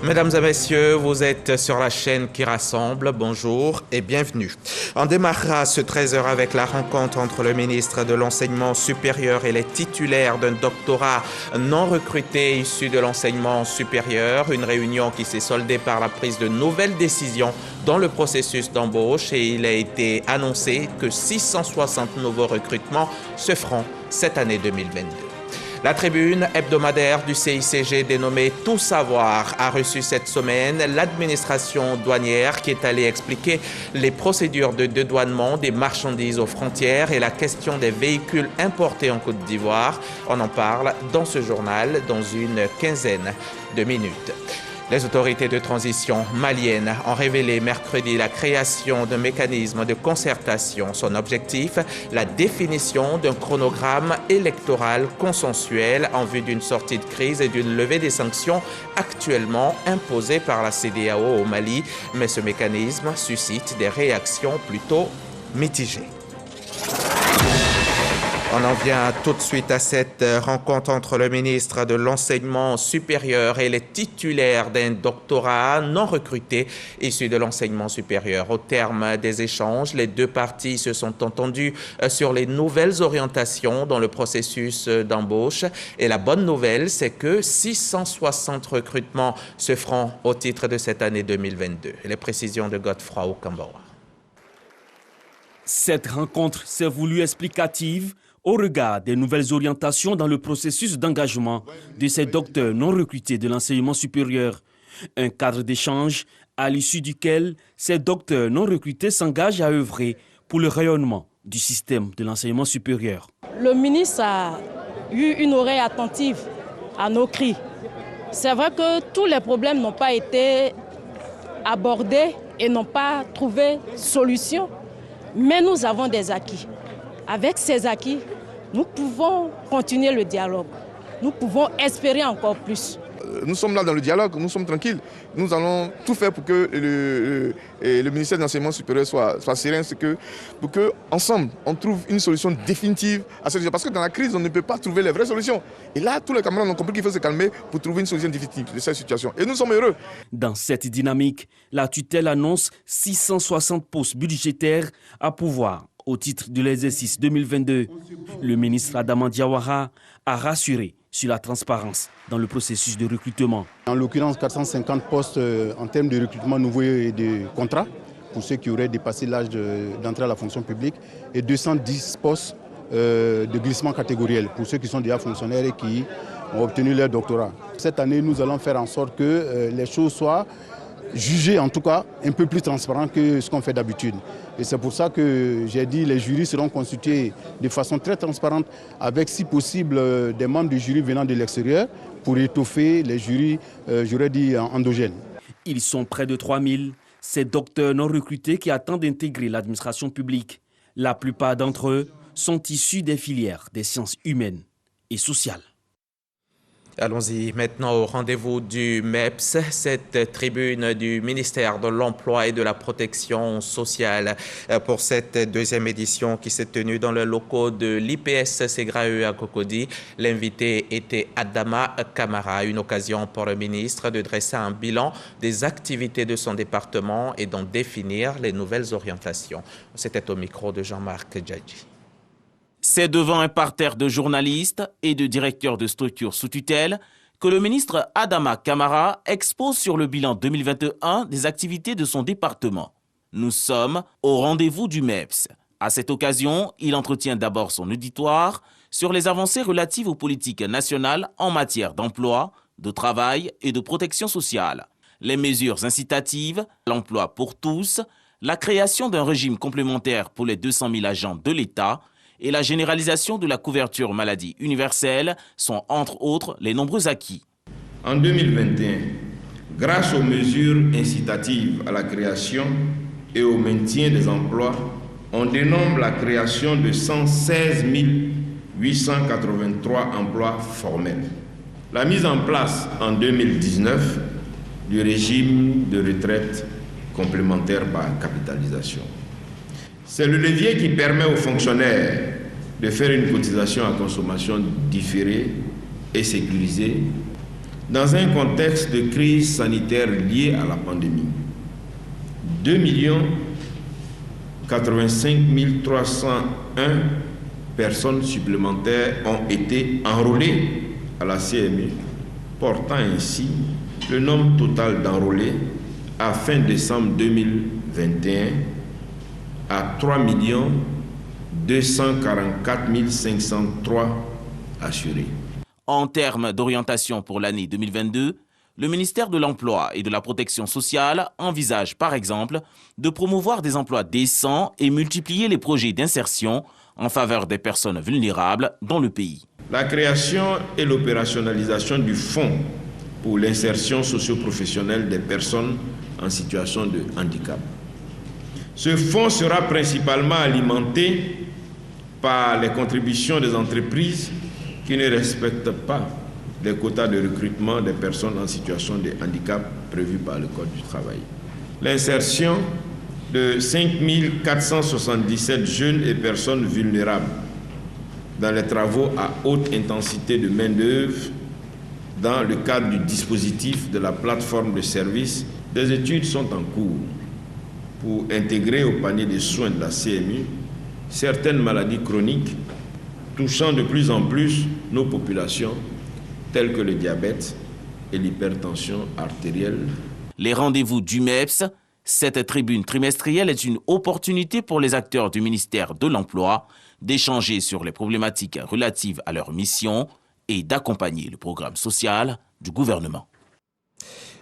Mesdames et messieurs, vous êtes sur la chaîne qui rassemble. Bonjour et bienvenue. On démarrera ce 13h avec la rencontre entre le ministre de l'Enseignement supérieur et les titulaires d'un doctorat non recruté issu de l'enseignement supérieur. Une réunion qui s'est soldée par la prise de nouvelles décisions dans le processus d'embauche et il a été annoncé que 660 nouveaux recrutements se feront cette année 2022. La tribune hebdomadaire du CICG dénommée Tout savoir a reçu cette semaine l'administration douanière qui est allée expliquer les procédures de dédouanement des marchandises aux frontières et la question des véhicules importés en Côte d'Ivoire. On en parle dans ce journal dans une quinzaine de minutes. Les autorités de transition maliennes ont révélé mercredi la création d'un mécanisme de concertation. Son objectif, la définition d'un chronogramme électoral consensuel en vue d'une sortie de crise et d'une levée des sanctions actuellement imposées par la CEDEAO au Mali. Mais ce mécanisme suscite des réactions plutôt mitigées. On en vient tout de suite à cette rencontre entre le ministre de l'Enseignement supérieur et les titulaires d'un doctorat non recruté issu de l'enseignement supérieur. Au terme des échanges, les deux parties se sont entendues sur les nouvelles orientations dans le processus d'embauche. Et la bonne nouvelle, c'est que 660 recrutements se feront au titre de cette année 2022. Les précisions de Godefroy Okambawa. Cette rencontre s'est voulue explicative au regard des nouvelles orientations dans le processus d'engagement de ces docteurs non recrutés de l'enseignement supérieur. Un cadre d'échange à l'issue duquel ces docteurs non recrutés s'engagent à œuvrer pour le rayonnement du système de l'enseignement supérieur. Le ministre a eu une oreille attentive à nos cris. C'est vrai que tous les problèmes n'ont pas été abordés et n'ont pas trouvé solution, mais nous avons des acquis. Avec ces acquis, nous pouvons continuer le dialogue. Nous pouvons espérer encore plus. Nous sommes là dans le dialogue, nous sommes tranquilles. Nous allons tout faire pour que le ministère de l'Enseignement supérieur soit serein, pour qu'ensemble, on trouve une solution définitive à cette situation. Parce que dans la crise, on ne peut pas trouver les vraies solutions. Et là, tous les camarades ont compris qu'il faut se calmer pour trouver une solution définitive de cette situation. Et nous sommes heureux. Dans cette dynamique, la tutelle annonce 660 postes budgétaires à pourvoir au titre de l'exercice 2022. Le ministre Adama Diawara a rassuré sur la transparence dans le processus de recrutement. En l'occurrence, 450 postes en termes de recrutement nouveau et de contrat pour ceux qui auraient dépassé l'âge d'entrée à la fonction publique et 210 postes de glissement catégoriel pour ceux qui sont déjà fonctionnaires et qui ont obtenu leur doctorat. Cette année, nous allons faire en sorte que les choses soient jugées, en tout cas, un peu plus transparentes que ce qu'on fait d'habitude. Et c'est pour ça que j'ai dit que les jurys seront constitués de façon très transparente avec, si possible, des membres du jury venant de l'extérieur pour étoffer les jurys, j'aurais dit, endogènes. Ils sont près de 3000, ces docteurs non recrutés qui attendent d'intégrer l'administration publique. La plupart d'entre eux sont issus des filières des sciences humaines et sociales. Allons-y maintenant au rendez-vous du MEPS, cette tribune du ministère de l'Emploi et de la Protection sociale pour cette deuxième édition qui s'est tenue dans le locaux de l'IPS Ségraeux à Cocody. L'invité était Adama Kamara, une occasion pour le ministre de dresser un bilan des activités de son département et d'en définir les nouvelles orientations. C'était au micro de Jean-Marc Djadji. C'est devant un parterre de journalistes et de directeurs de structures sous tutelle que le ministre Adama Kamara expose sur le bilan 2021 des activités de son département. Nous sommes au rendez-vous du MEPS. À cette occasion, il entretient d'abord son auditoire sur les avancées relatives aux politiques nationales en matière d'emploi, de travail et de protection sociale, les mesures incitatives, l'emploi pour tous, la création d'un régime complémentaire pour les 200 000 agents de l'État, et la généralisation de la couverture maladie universelle sont entre autres les nombreux acquis. En 2021, grâce aux mesures incitatives à la création et au maintien des emplois, on dénombre la création de 116 883 emplois formels. La mise en place en 2019 du régime de retraite complémentaire par capitalisation. C'est le levier qui permet aux fonctionnaires de faire une cotisation à consommation différée et sécurisée Dans un contexte de crise sanitaire liée à la pandémie, 2 085 301 personnes supplémentaires ont été enrôlées à la CMU, portant ainsi le nombre total d'enrôlés à fin décembre 2021 à 3 244 503 assurés. En termes d'orientation pour l'année 2022, le ministère de l'Emploi et de la Protection sociale envisage par exemple de promouvoir des emplois décents et multiplier les projets d'insertion en faveur des personnes vulnérables dans le pays. La création et l'opérationnalisation du Fonds pour l'insertion socio-professionnelle des personnes en situation de handicap. Ce fonds sera principalement alimenté par les contributions des entreprises qui ne respectent pas les quotas de recrutement des personnes en situation de handicap prévus par le Code du travail. L'insertion de 5 477 jeunes et personnes vulnérables dans les travaux à haute intensité de main-d'œuvre dans le cadre du dispositif de la plateforme de services, des études sont en cours pour intégrer au panier de soins de la CMU certaines maladies chroniques touchant de plus en plus nos populations, telles que le diabète et l'hypertension artérielle. Les rendez-vous du MEPS, cette tribune trimestrielle est une opportunité pour les acteurs du ministère de l'Emploi d'échanger sur les problématiques relatives à leur mission et d'accompagner le programme social du gouvernement.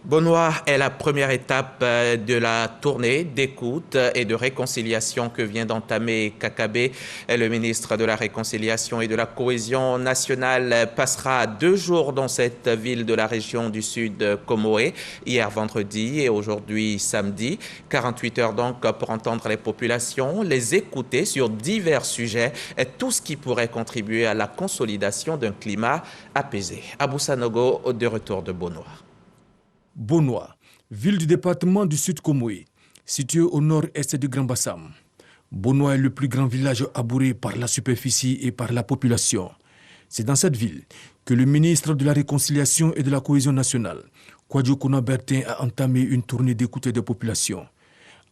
Bonois est la première étape de la tournée d'écoute et de réconciliation que vient d'entamer Kakabe. Le ministre de la Réconciliation et de la Cohésion nationale passera 2 jours dans cette ville de la région du Sud, Comoé, hier vendredi et aujourd'hui samedi. 48 heures donc pour entendre les populations, les écouter sur divers sujets et tout ce qui pourrait contribuer à la consolidation d'un climat apaisé. Abou Sanogo, de retour de Bonois. Bonois, ville du département du Sud Comoé, située au nord-est du Grand Bassam. Bonois est le plus grand village abouré par la superficie et par la population. C'est dans cette ville que le ministre de la Réconciliation et de la Cohésion nationale, Kwadjo Konabertin, a entamé une tournée d'écoute des populations.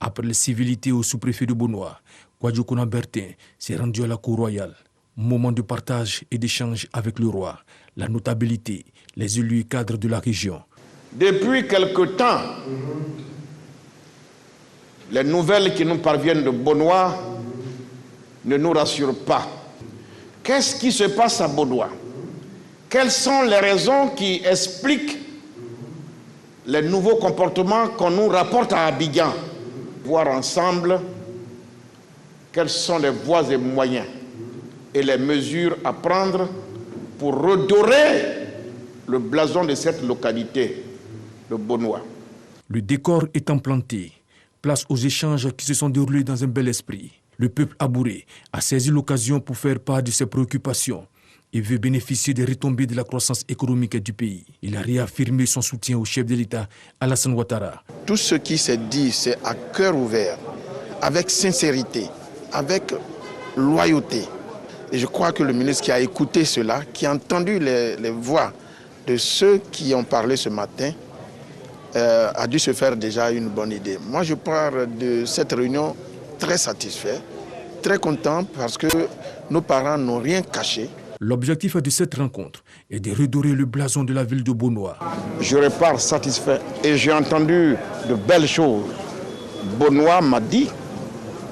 Après les civilités au sous-préfet de Bonois, Kwadjo Konabertin s'est rendu à la cour royale. Moment de partage et d'échange avec le roi, la notabilité, les élus cadres de la région. Depuis quelque temps, les nouvelles qui nous parviennent de Bonois ne nous rassurent pas. Qu'est-ce qui se passe à Bonois? Quelles sont les raisons qui expliquent les nouveaux comportements qu'on nous rapporte à Abidjan? Voir ensemble quelles sont les voies et moyens et les mesures à prendre pour redorer le blason de cette localité de Bonois. Le décor étant planté, place aux échanges qui se sont déroulés dans un bel esprit. Le peuple abouré a saisi l'occasion pour faire part de ses préoccupations et veut bénéficier des retombées de la croissance économique du pays. Il a réaffirmé son soutien au chef de l'État, Alassane Ouattara. Tout ce qui s'est dit, c'est à cœur ouvert, avec sincérité, avec loyauté. Et je crois que le ministre qui a écouté cela, qui a entendu les voix de ceux qui ont parlé ce matin, a dû se faire déjà une bonne idée. Moi, je pars de cette réunion très satisfait, très content parce que nos parents n'ont rien caché. L'objectif de cette rencontre est de redorer le blason de la ville de Bonois. Je repars satisfait et j'ai entendu de belles choses. Bonois m'a dit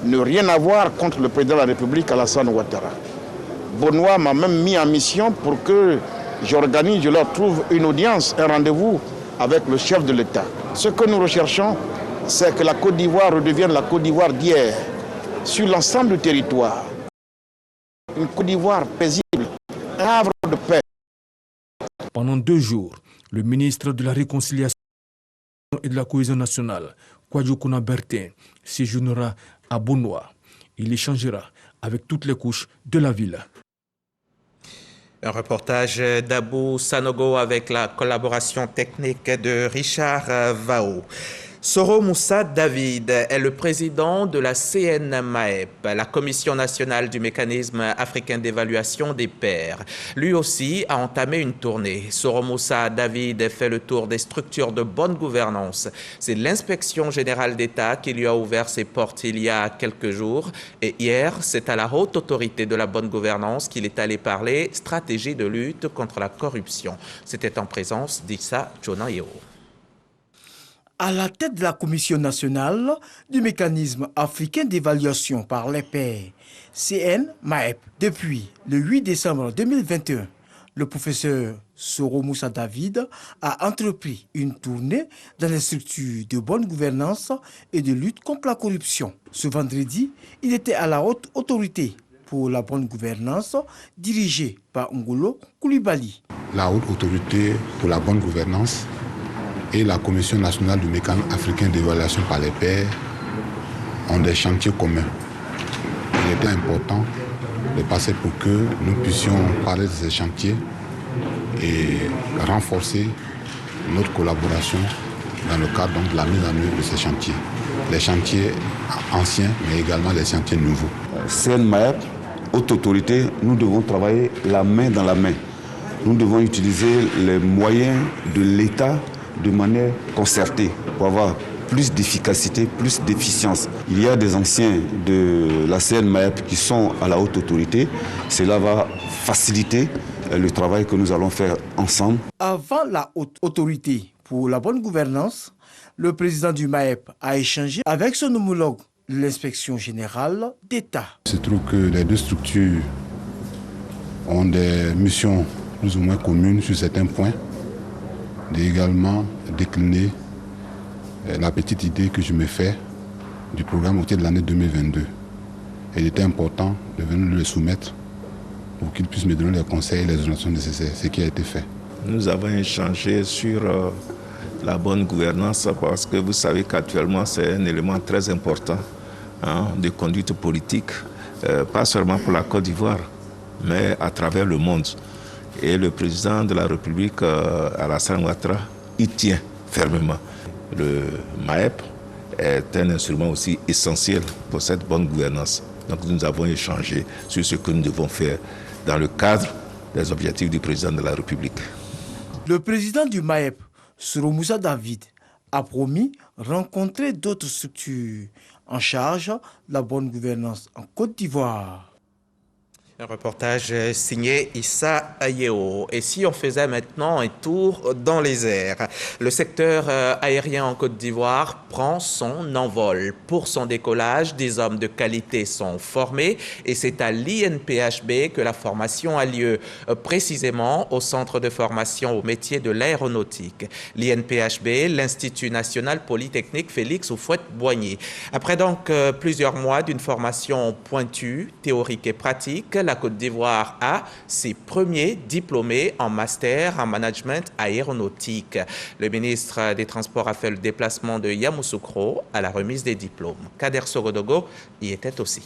ne rien avoir contre le président de la République, Alassane Ouattara. Bonois m'a même mis en mission pour que j'organise, je leur trouve une audience, un rendez-vous avec le chef de l'État. Ce que nous recherchons, c'est que la Côte d'Ivoire redevienne la Côte d'Ivoire d'hier, sur l'ensemble du territoire. Une Côte d'Ivoire paisible, un havre de paix. Pendant 2 jours, le ministre de la Réconciliation et de la Cohésion nationale, Kwadjo Konabertin, séjournera à Bonois. Il échangera avec toutes les couches de la ville. Un reportage d'Abou Sanogo avec la collaboration technique de Richard Vao. Soro Moussa David est le président de la CNMAEP, la Commission nationale du mécanisme africain d'évaluation des pairs. Lui aussi a entamé une tournée. Soro Moussa David fait le tour des structures de bonne gouvernance. C'est l'inspection générale d'État qui lui a ouvert ses portes il y a quelques jours. Et hier, c'est à la haute autorité de la bonne gouvernance qu'il est allé parler stratégie de lutte contre la corruption. C'était en présence d'Issa Chonayeo. À la tête de la Commission nationale du mécanisme africain d'évaluation par les pairs, CNMAEP, depuis le 8 décembre 2021, le professeur Soro Moussa David a entrepris une tournée dans les structures de bonne gouvernance et de lutte contre la corruption. Ce vendredi, il était à la haute autorité pour la bonne gouvernance, dirigée par Ngolo Koulibaly. La haute autorité pour la bonne gouvernance et la Commission nationale du mécanisme africain d'évaluation par les pairs ont des chantiers communs. Il était important de passer pour que nous puissions parler de ces chantiers et renforcer notre collaboration dans le cadre de la mise en œuvre de ces chantiers. Les chantiers anciens, mais également les chantiers nouveaux. CNMAEP, haute autorité, nous devons travailler la main dans la main. Nous devons utiliser les moyens de l'État de manière concertée pour avoir plus d'efficacité, plus d'efficience. Il y a des anciens de la CNMAEP qui sont à la haute autorité. Cela va faciliter le travail que nous allons faire ensemble. Avant la haute autorité pour la bonne gouvernance, le président du MAEP a échangé avec son homologue de l'inspection générale d'État. Il se trouve que les deux structures ont des missions plus ou moins communes sur certains points. D'également décliner la petite idée que je me fais du programme au titre de l'année 2022. Et il était important de venir le soumettre pour qu'il puisse me donner les conseils et les orientations nécessaires, ce qui a été fait. Nous avons échangé sur la bonne gouvernance parce que vous savez qu'actuellement c'est un élément très important de conduite politique, pas seulement pour la Côte d'Ivoire, mais à travers le monde. Et le président de la République, Alassane Ouattara, y tient fermement. Le MAEP est un instrument aussi essentiel pour cette bonne gouvernance. Donc nous avons échangé sur ce que nous devons faire dans le cadre des objectifs du président de la République. Le président du MAEP, Soro Moussa David, a promis rencontrer d'autres structures en charge de la bonne gouvernance en Côte d'Ivoire. Un reportage signé Issa Ayeo. Et si on faisait maintenant un tour dans les airs, le secteur aérien en Côte d'Ivoire prend son envol. Pour son décollage, des hommes de qualité sont formés et c'est à l'INPHB que la formation a lieu, précisément au centre de formation au métier de l'aéronautique. L'INPHB, l'Institut national polytechnique Félix Houphouët-Boigny. Après donc plusieurs mois d'une formation pointue, théorique et pratique, la Côte d'Ivoire a ses premiers diplômés en master en management aéronautique. Le ministre des Transports a fait le déplacement de Yamoussoukro à la remise des diplômes. Kader Sogodogo y était aussi.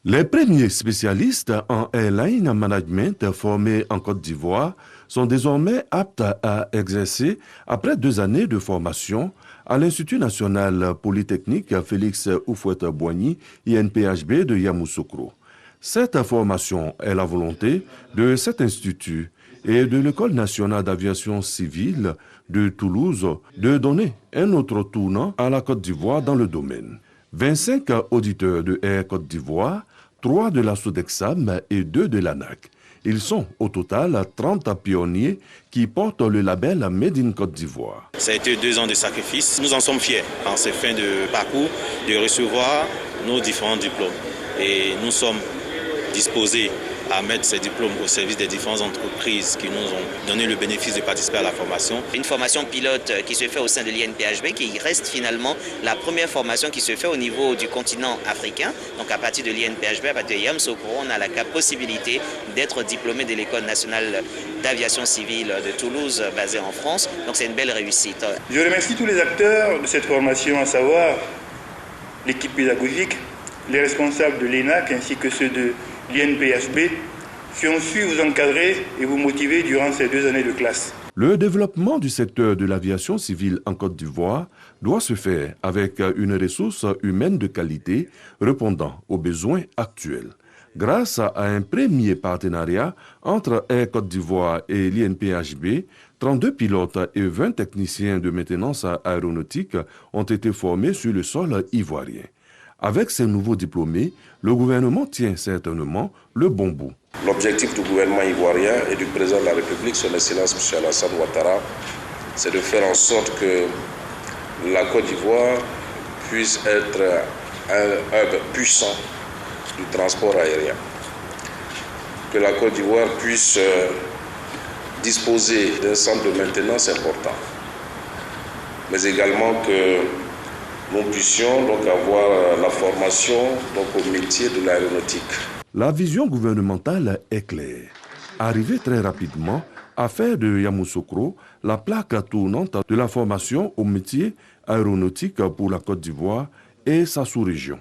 Les premiers spécialistes en airline management formés en Côte d'Ivoire sont désormais aptes à exercer après 2 années de formation à l'Institut national polytechnique Félix Houphouët-Boigny, INPHB de Yamoussoukro. Cette formation est la volonté de cet institut et de l'École nationale d'aviation civile de Toulouse de donner un autre tournant à la Côte d'Ivoire dans le domaine. 25 auditeurs de Air Côte d'Ivoire, 3 de la Sodexam et 2 de l'ANAC. Ils sont au total 30 pionniers qui portent le label Made in Côte d'Ivoire. Ça a été 2 ans de sacrifice. Nous en sommes fiers en ces fins de parcours de recevoir nos différents diplômes. Et nous sommes disposés à mettre ces diplômes au service des différentes entreprises qui nous ont donné le bénéfice de participer à la formation. Une formation pilote qui se fait au sein de l'INPHB, qui reste finalement la première formation qui se fait au niveau du continent africain. Donc à partir de l'INPHB, à partir de Yamoussoukro, on a la possibilité d'être diplômé de l'École nationale d'aviation civile de Toulouse, basée en France. Donc c'est une belle réussite. Je remercie tous les acteurs de cette formation, à savoir l'équipe pédagogique, les responsables de l'ENAC ainsi que ceux de l'INPHB qui ont su vous encadrer et vous motiver durant ces 2 années de classe. Le développement du secteur de l'aviation civile en Côte d'Ivoire doit se faire avec une ressource humaine de qualité répondant aux besoins actuels. Grâce à un premier partenariat entre Air Côte d'Ivoire et l'INPHB, 32 pilotes et 20 techniciens de maintenance aéronautique ont été formés sur le sol ivoirien. Avec ces nouveaux diplômés, le gouvernement tient certainement le bon bout. L'objectif du gouvernement ivoirien et du président de la République, son Excellence M. Alassane Ouattara, c'est de faire en sorte que la Côte d'Ivoire puisse être un hub puissant du transport aérien. Que la Côte d'Ivoire puisse disposer d'un centre de maintenance important, mais également que nous puissions donc avoir la formation au métier de l'aéronautique. La vision gouvernementale est claire. Arriver très rapidement à faire de Yamoussoukro la plaque tournante de la formation au métier aéronautique pour la Côte d'Ivoire et sa sous-région.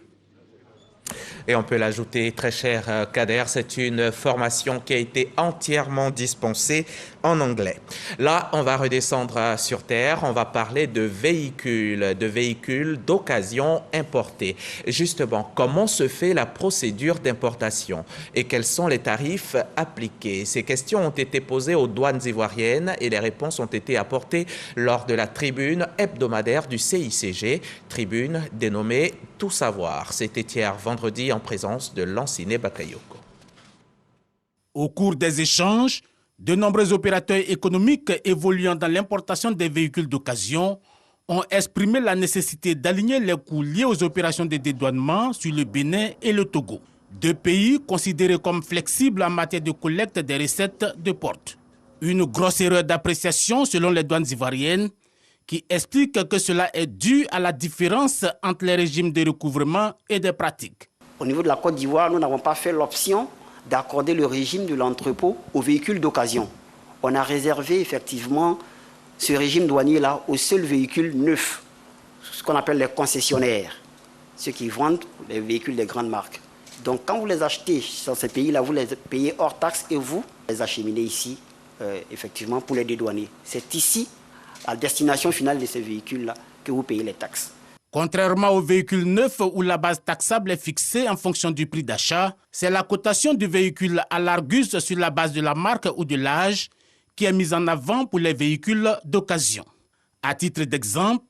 Et on peut l'ajouter, très cher Kader, c'est une formation qui a été entièrement dispensée en anglais. Là, on va redescendre sur terre, on va parler de véhicules d'occasion importés. Justement, comment se fait la procédure d'importation et quels sont les tarifs appliqués? Ces questions ont été posées aux douanes ivoiriennes et les réponses ont été apportées lors de la tribune hebdomadaire du CICG, tribune dénommée Tout savoir. C'était hier vendredi en présence de Lanciné Bakayoko. Au cours des échanges, de nombreux opérateurs économiques évoluant dans l'importation des véhicules d'occasion ont exprimé la nécessité d'aligner les coûts liés aux opérations de dédouanement sur le Bénin et le Togo, deux pays considérés comme flexibles en matière de collecte des recettes de porte. Une grosse erreur d'appréciation selon les douanes ivoiriennes qui explique que cela est dû à la différence entre les régimes de recouvrement et des pratiques. Au niveau de la Côte d'Ivoire, nous n'avons pas fait l'option d'accorder le régime de l'entrepôt aux véhicules d'occasion. On a réservé effectivement ce régime douanier-là aux seuls véhicules neufs, ce qu'on appelle les concessionnaires, ceux qui vendent les véhicules des grandes marques. Donc quand vous les achetez dans ces pays-là, vous les payez hors taxe et vous les acheminez ici, effectivement, pour les dédouaner. C'est ici, à destination finale de ces véhicules-là, que vous payez les taxes. Contrairement aux véhicules neufs où la base taxable est fixée en fonction du prix d'achat, c'est la cotation du véhicule à l'Argus sur la base de la marque ou de l'âge qui est mise en avant pour les véhicules d'occasion. À titre d'exemple,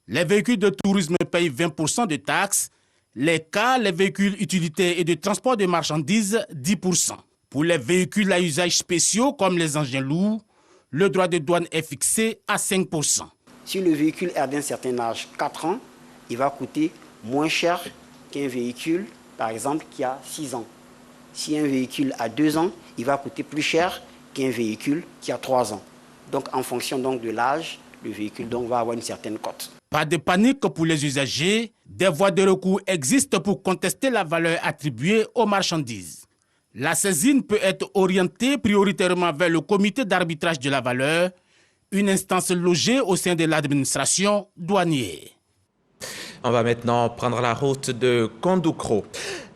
les véhicules de tourisme payent 20% de taxes, les véhicules utilitaires et de transport de marchandises 10%. Pour les véhicules à usage spéciaux comme les engins lourds, le droit de douane est fixé à 5%. Si le véhicule est d'un certain âge, 4 ans, il va coûter moins cher qu'un véhicule, par exemple, qui a 6 ans. Si un véhicule a 2 ans, il va coûter plus cher qu'un véhicule qui a 3 ans. Donc, en fonction donc, de l'âge, le véhicule donc, va avoir une certaine cote. Pas de panique pour les usagers. Des voies de recours existent pour contester la valeur attribuée aux marchandises. La saisine peut être orientée prioritairement vers le comité d'arbitrage de la valeur, une instance logée au sein de l'administration douanière. On va maintenant prendre la route de Kondoukro.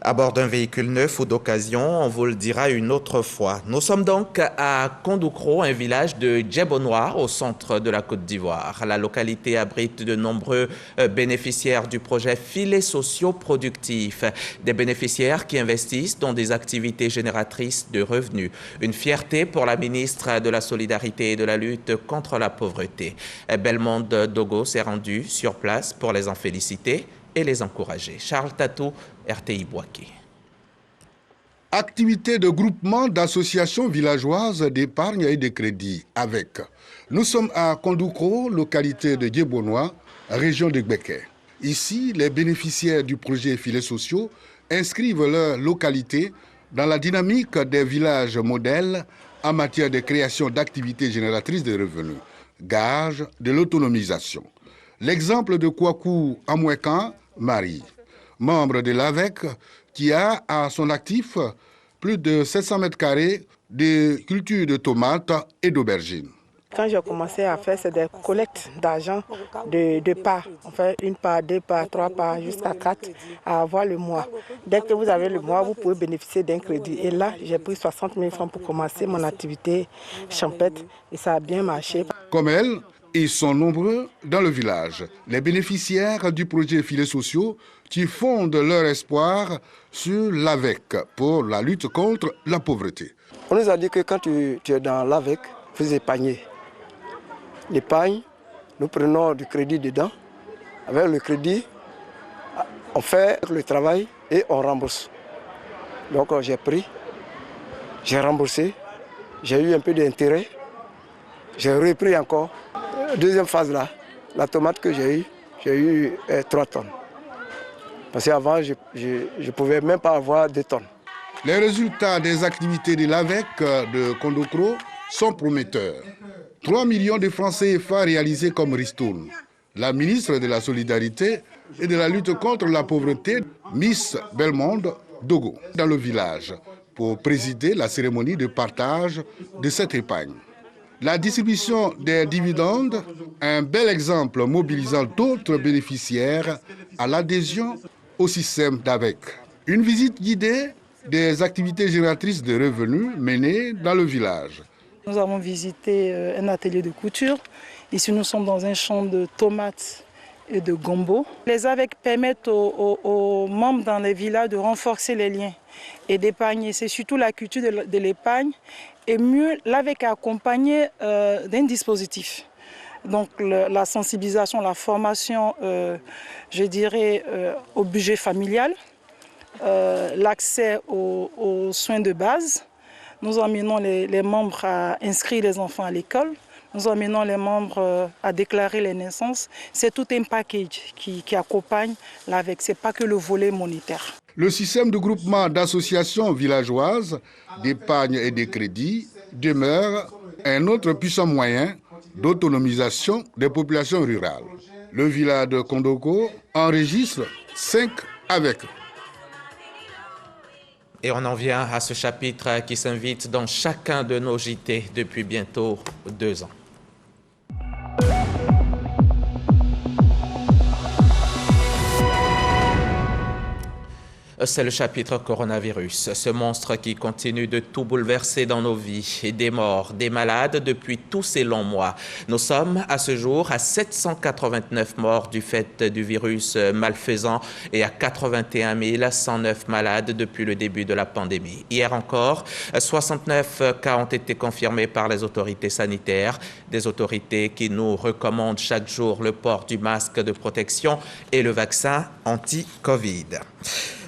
À bord d'un véhicule neuf ou d'occasion, on vous le dira une autre fois. Nous sommes donc à Kondoukro, un village de Djebonois au centre de la Côte d'Ivoire. La localité abrite de nombreux bénéficiaires du projet Filets sociaux productifs. Des bénéficiaires qui investissent dans des activités génératrices de revenus. Une fierté pour la ministre de la Solidarité et de la lutte contre la pauvreté. Belmonde Dogo s'est rendue sur place pour les en féliciter et les encourager. Charles Tatou, RTI Boaké. Activité de groupement d'associations villageoises d'épargne et de crédit avec. Nous sommes à Kondoukro, localité de Djebonois, région de Gbeke. Ici, les bénéficiaires du projet Filets sociaux inscrivent leur localité dans la dynamique des villages modèles en matière de création d'activités génératrices de revenus, gage de l'autonomisation. L'exemple de Kwaku Amwekan, Marie, membre de l'AVEC, qui a à son actif plus de 700 mètres carrés de culture de tomates et d'aubergines. Quand j'ai commencé à faire, c'est des collectes d'argent de parts. On fait 1 part, 2 parts, 3 parts, jusqu'à 4 à avoir le mois. Dès que vous avez le mois, vous pouvez bénéficier d'un crédit. Et là, j'ai pris 60 000 francs pour commencer mon activité champêtre et ça a bien marché. Comme elle, ils sont nombreux dans le village. Les bénéficiaires du projet Filets sociaux qui fondent leur espoir sur l'AVEC pour la lutte contre la pauvreté. On nous a dit que quand tu es dans l'AVEC, vous épargnez. L'épargne, nous prenons du crédit dedans. Avec le crédit, on fait le travail et on rembourse. Donc j'ai pris, j'ai remboursé, j'ai eu un peu d'intérêt, j'ai repris encore. Deuxième phase là, la tomate que j'ai eu 3 tonnes. Parce qu'avant, je ne pouvais même pas avoir 2 tonnes. Les résultats des activités de l'AVEC de Kondokro sont prometteurs. 3 millions de francs CFA réalisés comme ristourne. La ministre de la Solidarité et de la lutte contre la pauvreté, Miss Belmonde Dogo, dans le village, pour présider la cérémonie de partage de cette épargne. La distribution des dividendes, un bel exemple mobilisant d'autres bénéficiaires à l'adhésion au système d'AVEC. Une visite guidée des activités génératrices de revenus menées dans le village. Nous avons visité un atelier de couture. Ici, nous sommes dans un champ de tomates et de gombo. Les AVEC permettent aux membres dans les villages de renforcer les liens et d'épargner. C'est surtout la culture de l'épargne et mieux l'AVEC est accompagné d'un dispositif. Donc la sensibilisation, la formation, je dirais, au budget familial, l'accès aux soins de base. Nous amenons les membres à inscrire les enfants à l'école. Nous amenons les membres à déclarer les naissances. C'est tout un package qui accompagne l'AVEC. Ce n'est pas que le volet monétaire. Le système de groupement d'associations villageoises d'épargne et de crédit demeure un autre puissant moyen d'autonomisation des populations rurales. Le village de Kondoko enregistre 5 AVEC. Et on en vient à ce chapitre qui s'invite dans chacun de nos JT depuis bientôt 2 ans. C'est le chapitre coronavirus, ce monstre qui continue de tout bouleverser dans nos vies. Et des morts, des malades depuis tous ces longs mois. Nous sommes à ce jour à 789 morts du fait du virus malfaisant et à 81 109 malades depuis le début de la pandémie. Hier encore, 69 cas ont été confirmés par les autorités sanitaires, des autorités qui nous recommandent chaque jour le port du masque de protection et le vaccin anti-Covid.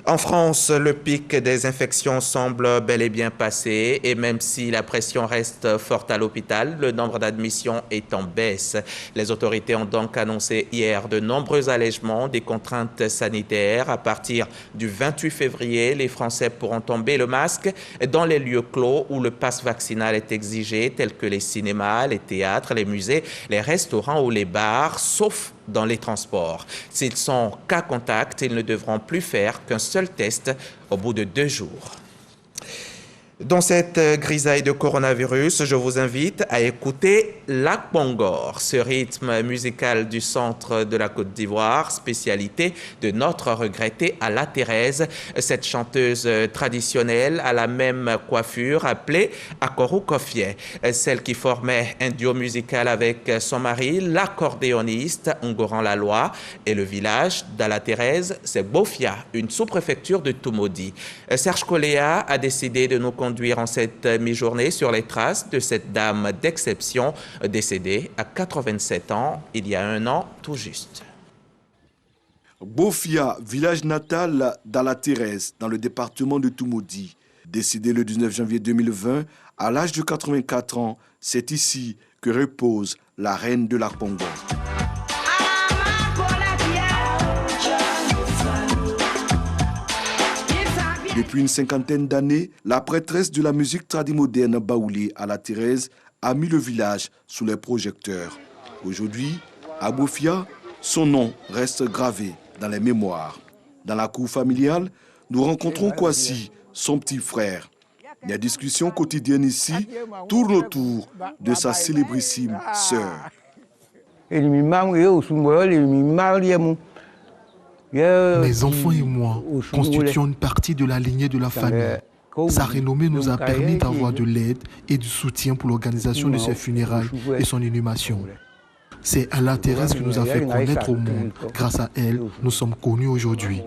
En France, le pic des infections semble bel et bien passé et même si la pression reste forte à l'hôpital, le nombre d'admissions est en baisse. Les autorités ont donc annoncé hier de nombreux allègements des contraintes sanitaires. À partir du 28 février, les Français pourront tomber le masque dans les lieux clos où le pass vaccinal est exigé, tels que les cinémas, les théâtres, les musées, les restaurants ou les bars, sauf dans les transports. S'ils sont cas contact, ils ne devront plus faire qu'un seul test au bout de 2 jours. Dans cette grisaille de coronavirus, je vous invite à écouter l'Akbongor, ce rythme musical du centre de la Côte d'Ivoire, spécialité de notre regrettée Ala Thérèse. Cette chanteuse traditionnelle a la même coiffure appelée Akoru Kofié, celle qui formait un duo musical avec son mari, l'accordéoniste Ngoran Laloy, et le village d'Ala Thérèse, c'est Bofia, une sous-préfecture de Toumoudi. Serge Coléa a décidé de nous conduire en cette mi-journée sur les traces de cette dame d'exception décédée à 87 ans, il y a 1 an tout juste. Bofia, village natal d'Ala Thérèse, dans le département de Toumoudi. Décédée le 19 janvier 2020, à l'âge de 84 ans, c'est ici que repose la reine de l'Akbongor. Depuis une 50aine d'années, la prêtresse de la musique tradimoderne baoulée Ala Thérèse a mis le village sous les projecteurs. Aujourd'hui, à Bofia, son nom reste gravé dans les mémoires. Dans la cour familiale, nous rencontrons Kwasi, son petit frère. Les discussions quotidiennes ici tournent autour de sa célébrissime sœur. Mes enfants et moi constituons une partie de la lignée de la famille. Sa renommée nous a permis d'avoir de l'aide et du soutien pour l'organisation de ses funérailles et son inhumation. C'est Allah Thérèse qui nous a fait connaître au monde. Grâce à elle, nous sommes connus aujourd'hui.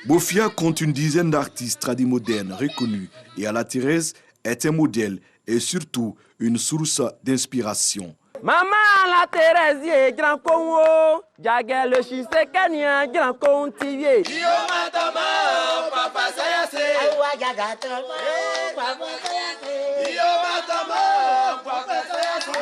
Bofia compte une dizaine d'artistes tradimodernes reconnus et Allah Thérèse est un modèle et surtout une source d'inspiration. Maman la Thérèse grand congo jaga le chise kania grand contivier yo matama papa sayase awa jaga tama papa sayase yo matama papa sayase.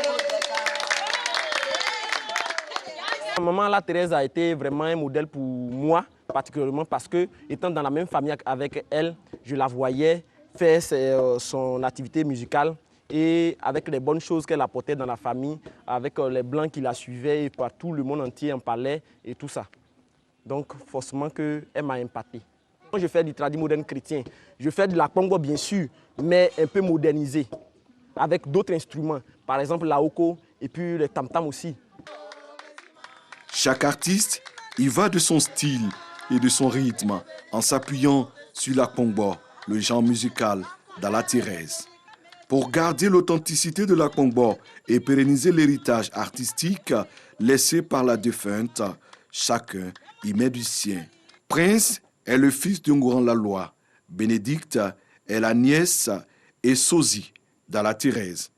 Maman la Thérèse a été vraiment un modèle pour moi, particulièrement parce que étant dans la même famille avec elle, je la voyais faire son activité musicale. Et avec les bonnes choses qu'elle apportait dans la famille, avec les blancs qui la suivaient et partout le monde entier en parlait et tout ça. Donc forcément qu'elle m'a impacté. Moi je fais du tradi moderne chrétien, je fais de la congo bien sûr, mais un peu modernisé, avec d'autres instruments, par exemple la oko et puis le tam-tam aussi. Chaque artiste y va de son style et de son rythme en s'appuyant sur la congo, le genre musical d'Alla Thérèse. Pour garder l'authenticité de la congo et pérenniser l'héritage artistique laissé par la défunte, chacun y met du sien. Prince est le fils de Ngouran Laloua. Bénédicte est la nièce et sosie d'Alla Thérèse.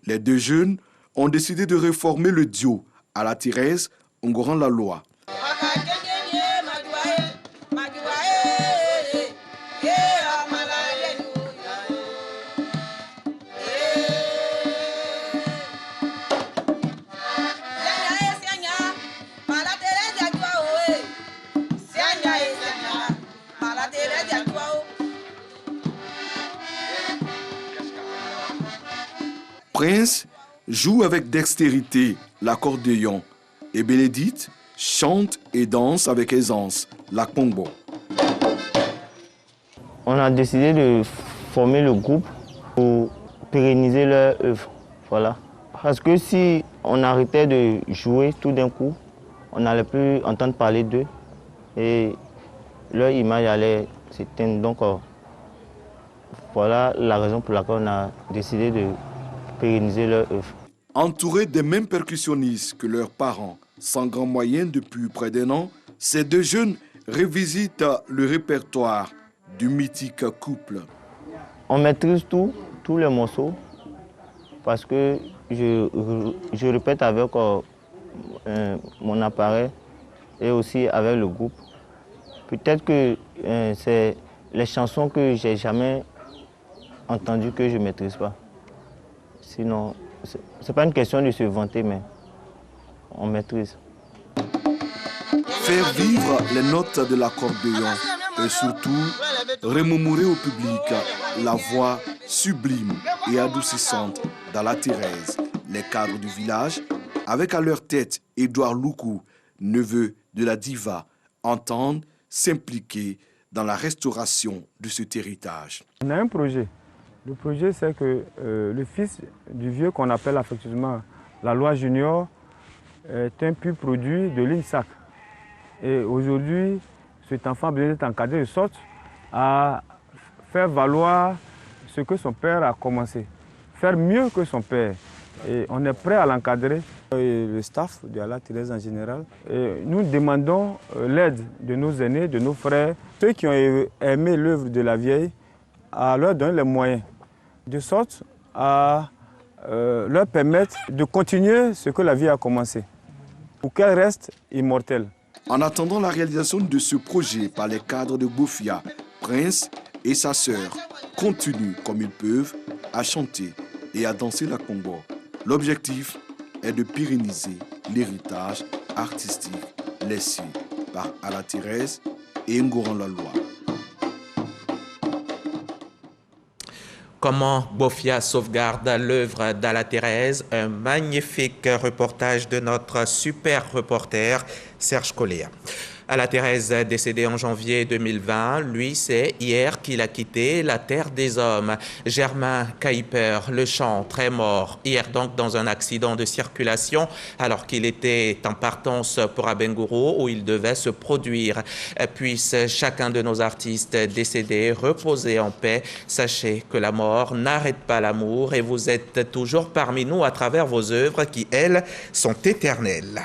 Les deux jeunes ont décidé de réformer le duo Alla Thérèse Ngouran Laloua. Prince joue avec dextérité l'accordéon et Bénédicte chante et danse avec aisance la congo. On a décidé de former le groupe pour pérenniser leur œuvre. Voilà. Parce que si on arrêtait de jouer tout d'un coup, on n'allait plus entendre parler d'eux et leur image allait s'éteindre. Donc voilà la raison pour laquelle on a décidé de pérenniser leur œuvre. Entourés des mêmes percussionnistes que leurs parents, sans grand moyen depuis près d'1 an, ces deux jeunes revisitent le répertoire du mythique couple. On maîtrise tous les morceaux, parce que je répète avec mon appareil et aussi avec le groupe. Peut-être que c'est les chansons que j'ai jamais entendues que je ne maîtrise pas. Sinon, ce n'est pas une question de se vanter, mais on maîtrise. Faire vivre les notes de l'accordéon et surtout remémorer au public la voix sublime et adoucissante d'Alla Thérèse. Les cadres du village, avec à leur tête Édouard Loukou, neveu de la diva, entendent s'impliquer dans la restauration de cet héritage. On a un projet. Le projet, c'est que le fils du vieux qu'on appelle affectueusement la loi junior est un pur produit de l'INSAC. Et aujourd'hui, cet enfant a besoin d'être encadré de sorte à faire valoir ce que son père a commencé, faire mieux que son père. Et on est prêt à l'encadrer. Le staff de Alla Thérèse en général, et nous demandons l'aide de nos aînés, de nos frères, ceux qui ont aimé l'œuvre de la vieille, à leur donner les moyens, de sorte à leur permettre de continuer ce que la vie a commencé, pour qu'elle reste immortelle. En attendant la réalisation de ce projet par les cadres de Bofia, Prince et sa sœur continuent comme ils peuvent à chanter et à danser la congo. L'objectif est de pérenniser l'héritage artistique laissé par Alla Thérèse et Ngouran Laloua. Comment Bofia sauvegarde l'œuvre d'Alla Thérèse, un magnifique reportage de notre super reporter Serge Colléa. À la Thérèse, décédée en janvier 2020, lui, c'est hier qu'il a quitté la terre des hommes. Germain Kuiper, le chantre, est mort hier donc dans un accident de circulation alors qu'il était en partance pour Abengourou où il devait se produire. Puisse chacun de nos artistes décédés reposer en paix. Sachez que la mort n'arrête pas l'amour et vous êtes toujours parmi nous à travers vos œuvres qui, elles, sont éternelles.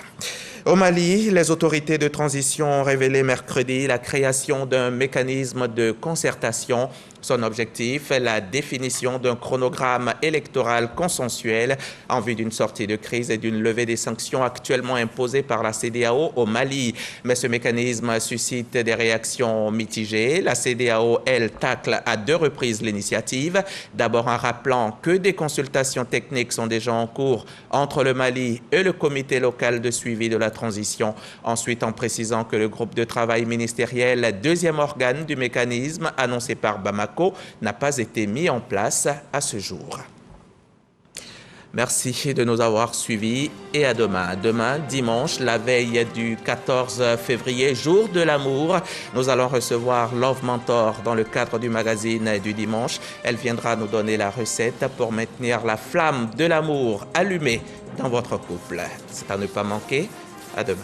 Au Mali, les autorités de transition ont révélé mercredi la création d'un mécanisme de concertation. Son objectif est la définition d'un chronogramme électoral consensuel en vue d'une sortie de crise et d'une levée des sanctions actuellement imposées par la CEDEAO au Mali. Mais ce mécanisme suscite des réactions mitigées. La CEDEAO, elle, tacle à 2 reprises l'initiative. D'abord en rappelant que des consultations techniques sont déjà en cours entre le Mali et le comité local de suivi de la transition. Ensuite en précisant que le groupe de travail ministériel, deuxième organe du mécanisme annoncé par Bamako, n'a pas été mis en place à ce jour. Merci de nous avoir suivis et à demain. Demain, dimanche, la veille du 14 février, jour de l'amour, nous allons recevoir Love Mentor dans le cadre du magazine du dimanche. Elle viendra nous donner la recette pour maintenir la flamme de l'amour allumée dans votre couple. C'est à ne pas manquer. À demain.